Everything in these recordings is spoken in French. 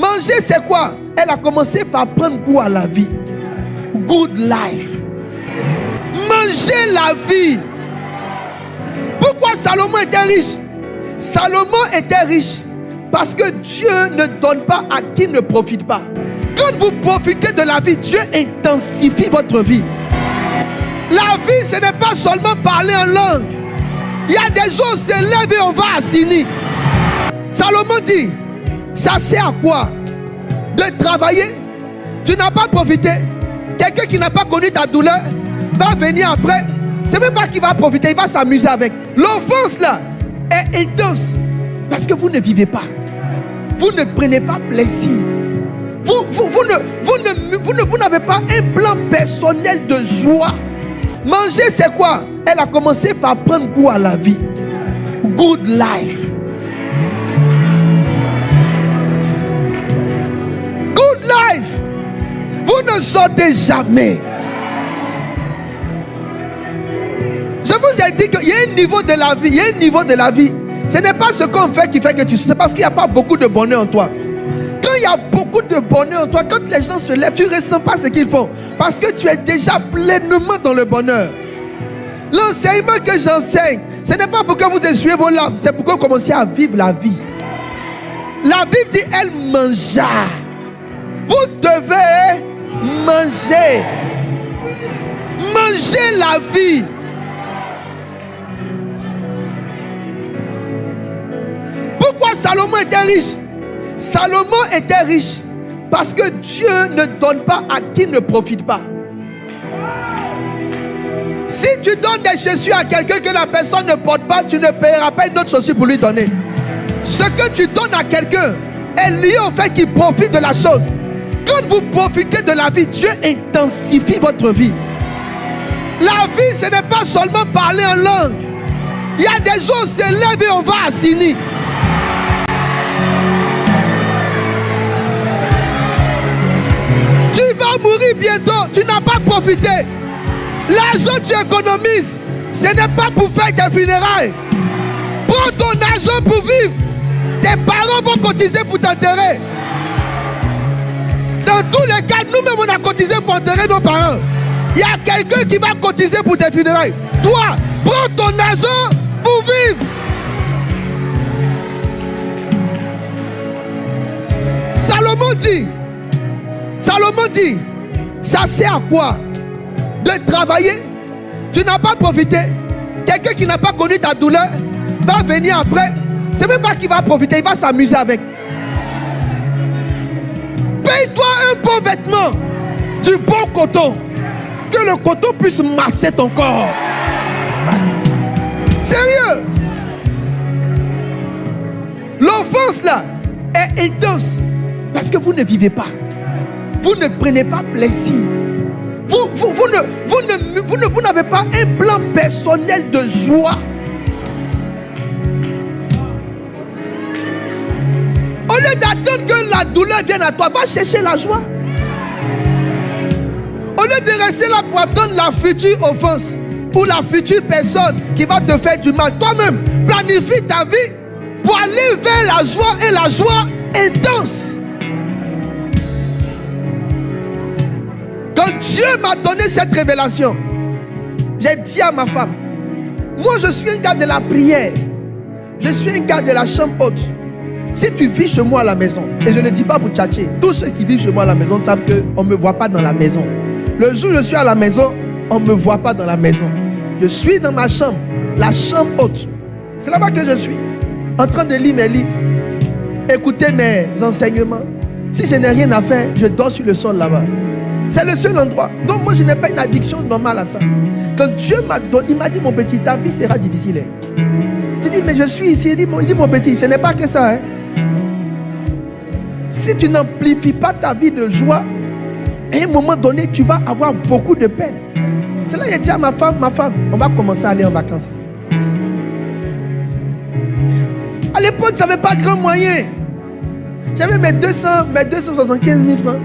Manger, c'est quoi? Elle a commencé par prendre goût à la vie. Good life. Manger la vie. Pourquoi Salomon était riche? Salomon était riche parce que Dieu ne donne pas à qui ne profite pas. Quand vous profitez de la vie, Dieu intensifie votre vie. La vie, ce n'est pas seulement parler en langue. Il y a des gens qui se lèvent et on va à Sini. Salomon dit, ça sert à quoi? De travailler. Tu n'as pas profité. Quelqu'un qui n'a pas connu ta douleur va venir après. C'est même pas qu'il va profiter, il va s'amuser avec. L'offense là est intense parce que vous ne vivez pas. Vous ne prenez pas plaisir. Vous n'avez pas un plan personnel de joie. Manger, c'est quoi? Elle a commencé par prendre goût à la vie. Good life. Good life. Vous ne sortez jamais. Je vous ai dit qu'il y a un niveau de la vie. Il y a un niveau de la vie. Ce n'est pas ce qu'on fait qui fait que tu souffres. C'est parce qu'il n'y a pas beaucoup de bonheur en toi. Quand il y a beaucoup de bonheur en toi, quand les gens se lèvent, tu ne ressens pas ce qu'ils font. Parce que tu es déjà pleinement dans le bonheur. L'enseignement que j'enseigne, ce n'est pas pour que vous essuyez vos larmes. C'est pour que vous commenciez à vivre la vie. La Bible dit, elle mangea. Vous devez manger. Manger la vie. Pourquoi Salomon était riche? Salomon était riche parce que Dieu ne donne pas à qui ne profite pas. Si tu donnes des chaussures à quelqu'un que la personne ne porte pas, tu ne paieras pas une autre chaussure pour lui donner. Ce que tu donnes à quelqu'un est lié au fait qu'il profite de la chose. Quand vous profitez de la vie, Dieu intensifie votre vie. La vie, ce n'est pas seulement parler en langue. Il y a des gens qui se lèvent et on va à Sini. Tu vas mourir bientôt, tu n'as pas profité. L'argent que tu économises, ce n'est pas pour faire tes funérailles. Prends ton argent pour vivre. Tes parents vont cotiser pour t'enterrer. Dans tous les cas, nous-mêmes on a cotisé pour enterrer nos parents. Il y a quelqu'un qui va cotiser pour tes funérailles. Toi, prends ton argent pour vivre. Salomon dit, ça sert à quoi? De travailler. Tu n'as pas profité. Quelqu'un qui n'a pas connu ta douleur va venir après. C'est même pas qu'il va profiter, il va s'amuser avec. Paye-toi un bon vêtement, du bon coton, que le coton puisse masser ton corps. Sérieux. L'offense là est intense parce que vous ne vivez pas. Vous ne prenez pas plaisir. Vous n'avez pas un plan personnel de joie. Au lieu d'attendre que la douleur vienne à toi, va chercher la joie. Au lieu de rester là pour attendre la future offense ou la future personne qui va te faire du mal, toi-même, planifie ta vie pour aller vers la joie et la joie intense. Quand Dieu m'a donné cette révélation, j'ai dit à ma femme, moi je suis un gars de la prière, je suis un gars de la chambre haute. Si tu vis chez moi à la maison, et je ne dis pas pour tchatcher, tous ceux qui vivent chez moi à la maison savent qu'on ne me voit pas dans la maison. Le jour où je suis à la maison, on ne me voit pas dans la maison. Je suis dans ma chambre, la chambre haute. C'est là-bas que je suis, en train de lire mes livres, écouter mes enseignements. Si je n'ai rien à faire, je dors sur le sol là-bas. C'est le seul endroit. Donc moi, je n'ai pas une addiction normale à ça. Quand Dieu m'a donné, il m'a dit, mon petit, ta vie sera difficile. J'ai dit, mais je suis ici. Il dit, mon petit, ce n'est pas que ça. Si tu n'amplifies pas ta vie de joie, à un moment donné, tu vas avoir beaucoup de peine. C'est là que j'ai dit à ma femme, on va commencer à aller en vacances. À l'époque, je n'avais pas grand moyen. J'avais mes 275 000 francs.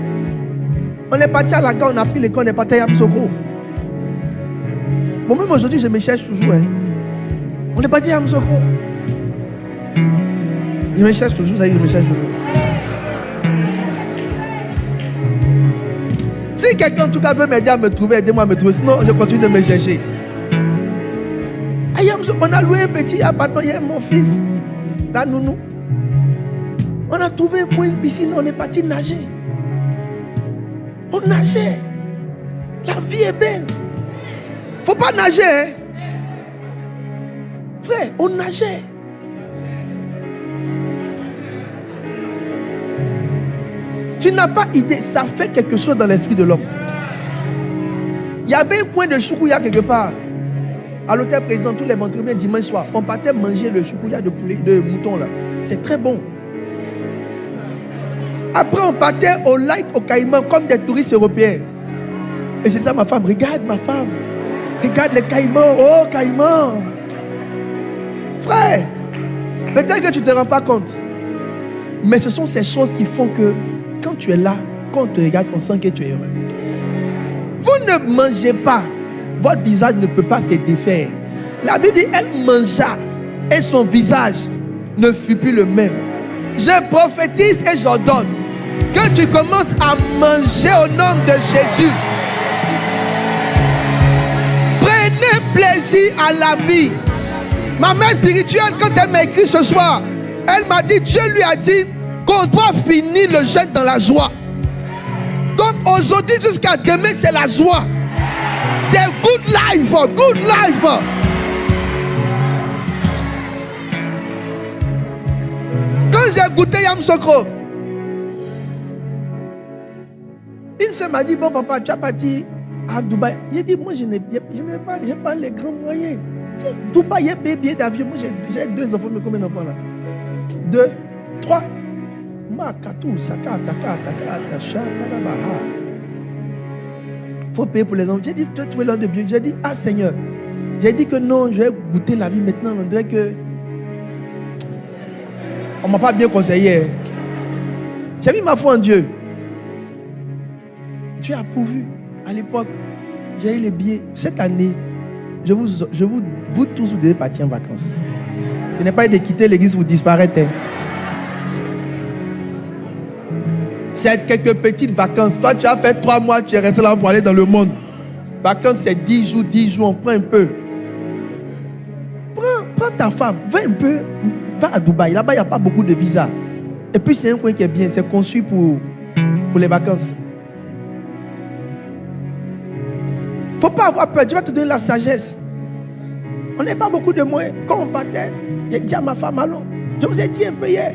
On est parti à la gare, on a pris l'école, on est parti à Yamoussoukro. Bon, même aujourd'hui, je me cherche toujours. On est parti à Yamoussoukro. Je me cherche toujours, ça y est, je me cherche toujours. Si quelqu'un en tout cas veut m'aider à me trouver, aidez-moi à me trouver. Sinon, je continue de me chercher. On a loué un petit appartement hier, mon fils, la nounou. On a trouvé un coin, une piscine, on est parti nager. On nageait. La vie est belle. Faut pas nager, hein? Frère, on nageait. Tu n'as pas idée, ça fait quelque chose dans l'esprit de l'homme. Il y avait un coin de choukouya quelque part. À l'hôtel président, tous les vendredis, dimanche soir, on partait manger le choukouya de poulet, de mouton là. C'est très bon. Après, on partait au lac, au Caïman, comme des touristes européens. Et je disais à ma femme, regarde ma femme, regarde les Caïmans, oh Caïman. Frère, peut-être que tu ne te rends pas compte. Mais ce sont ces choses qui font que quand tu es là, quand on te regarde, on sent que tu es heureux. Vous ne mangez pas. Votre visage ne peut pas se défaire. La Bible dit, elle mangea et son visage ne fut plus le même. Je prophétise et j'ordonne que tu commences à manger au nom de Jésus. Prenez plaisir à la vie. Ma mère spirituelle, quand elle m'a écrit ce soir, elle m'a dit, Dieu lui a dit qu'on doit finir le jeûne dans la joie. Donc aujourd'hui jusqu'à demain, c'est la joie. C'est good life, good life. Quand j'ai goûté Yam Sokro, une sœur m'a dit, bon papa, tu as parti à Dubaï. J'ai dit, moi je n'ai pas les grands moyens. Dubaï, il y a payé billet d'avion. Moi j'ai 2 enfants, mais combien d'enfants là? 2, 3. Il faut payer pour les enfants. J'ai dit, tu as trouvé l'un de Dieu. J'ai dit, ah Seigneur. J'ai dit que non, je vais goûter la vie maintenant. On dirait que on ne m'a pas bien conseillé. J'ai mis ma foi en Dieu. Dieu a pourvu. À l'époque, j'ai eu les billets. Cette année, vous tous, vous devez partir en vacances. Ce n'est pas de quitter l'église pour disparaître. C'est quelques petites vacances. Toi, tu as fait 3 mois, tu es resté là pour aller dans le monde. Vacances, c'est 10 jours, on prend un peu. Prends ta femme, va un peu, va à Dubaï. Là-bas, il n'y a pas beaucoup de visas. Et puis, c'est un coin qui est bien, c'est conçu pour les vacances. Il ne faut pas avoir peur, Dieu va te donner la sagesse. On n'a pas beaucoup de moyens. Quand on partait, j'ai dit à ma femme, allons. Je vous ai dit un peu hier.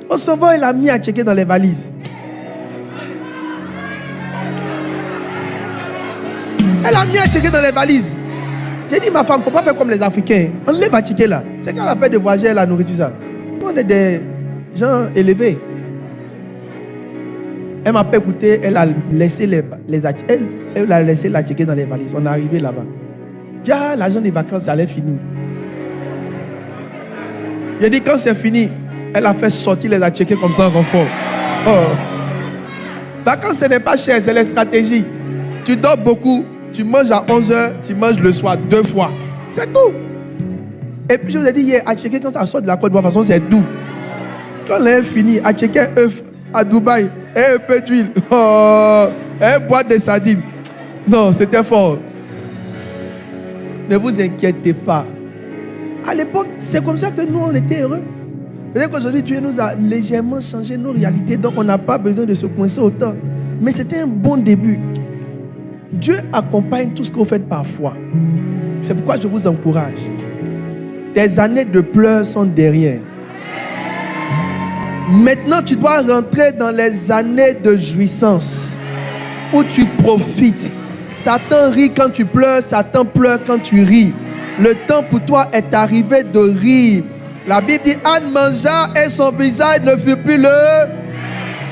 Au sauveur, il a mis à checker dans les valises. Elle a mis à checker dans les valises. J'ai dit, ma femme, il ne faut pas faire comme les Africains. On les va checker là. C'est quand elle a fait de voyager, elle a nourri tout ça. On est des gens élevés. Elle m'a pas écouté, elle a laissé elle a laissé la checker dans les valises. On est arrivé là-bas. Déjà, l'argent des vacances, ça allait finir. J'ai dit, quand c'est fini, elle a fait sortir les a checker comme ça en renfort. Oh. Vacances, ce n'est pas cher, c'est les stratégies. Tu dors beaucoup, tu manges à 11h, tu manges le soir 2 fois. C'est tout. Et puis je vous ai dit hier, à checker quand ça sort de la Côte d'Ivoire, de toute façon, c'est doux. Quand elle est finie, à checker œuf à Dubaï, et un peu d'huile, et une boîte de sardines. Non, c'était fort. Ne vous inquiétez pas. À l'époque, c'est comme ça que nous, on était heureux. Peut-être qu'aujourd'hui, Dieu nous a légèrement changé nos réalités, donc on n'a pas besoin de se coincer autant. Mais c'était un bon début. Dieu accompagne tout ce que vous faites par foi. C'est pourquoi je vous encourage. Tes années de pleurs sont derrière. Maintenant, tu dois rentrer dans les années de jouissance où tu profites. Satan rit quand tu pleures, Satan pleure quand tu ris. Le temps pour toi est arrivé de rire. La Bible dit, Anne mangea et son visage ne fut plus le...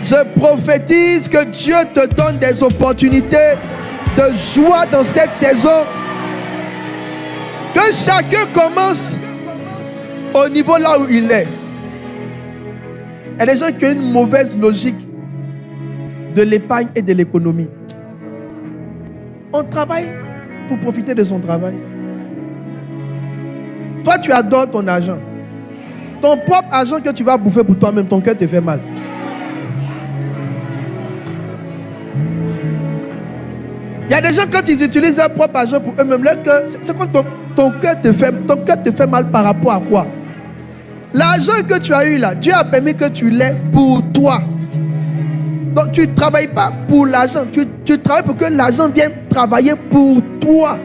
Je prophétise que Dieu te donne des opportunités de joie dans cette saison. Que chacun commence au niveau là où il est. Il y a des gens qui ont une mauvaise logique de l'épargne et de l'économie. On travaille pour profiter de son travail. Toi, tu adores ton argent. Ton propre argent que tu vas bouffer pour toi-même, ton cœur te fait mal. Il y a des gens, quand ils utilisent leur propre argent pour eux-mêmes, c'est quand ton cœur te fait mal par rapport à quoi? L'argent que tu as eu là, Dieu a permis que tu l'aies pour toi. Donc tu ne travailles pas pour l'argent, tu travailles pour que l'argent vienne travailler pour toi.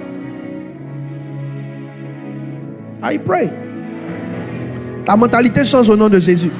I pray. Ta mentalité change au nom de Jésus.